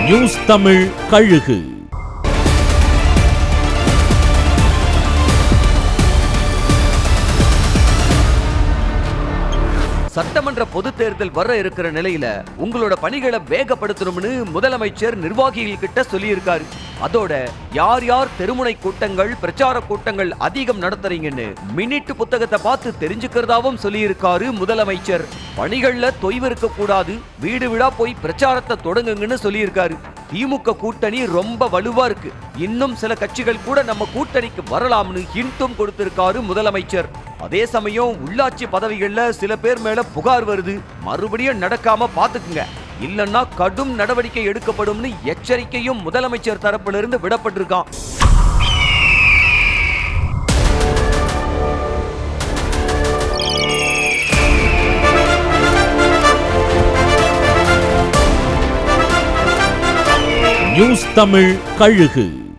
News Tamil கழுகு. சட்டமன்ற பொது தேர்தல் வர இருக்கிற நிலையில உங்களோட பணிகளை வேகப்படுத்தணும்னு முதலமைச்சர் நிர்வாகிகள் கிட்ட சொல்லியிருக்காரு. அதோட யார் யார் தெருமுனை கூட்டங்கள் பிரச்சார கூட்டங்கள் அதிகம் நடத்துறீங்கன்னு மினிட் புத்தகத்தை பார்த்து தெரிஞ்சுக்கிறதாவும் சொல்லியிருக்காரு முதலமைச்சர். பணிகள்ல தொய்வு இருக்க கூடாது, வீடு வீடா போய் பிரச்சாரத்தை தொடங்குங்கன்னு சொல்லியிருக்காரு. திமுக கூட்டணி ரொம்ப வலுவா இருக்கு, இன்னும் சில கட்சிகள் கூட நம்ம கூட்டணிக்கு வரலாம்னு ஹிண்ட்டும் கொடுத்திருக்காரு முதலமைச்சர். அதே சமயம் உள்ளாட்சி பதவிகள்ல சில பேர் மேல புகார் வருது, மறுபடியும் நடக்காம பாத்துக்குங்க, இல்லன்னா கடும் நடவடிக்கை எடுக்கப்படும்னு எச்சரிக்கையும் முதலமைச்சர் தரப்பிலிருந்து விடப்பட்டிருக்கான். நியூஸ் தமிழ் கழுகு.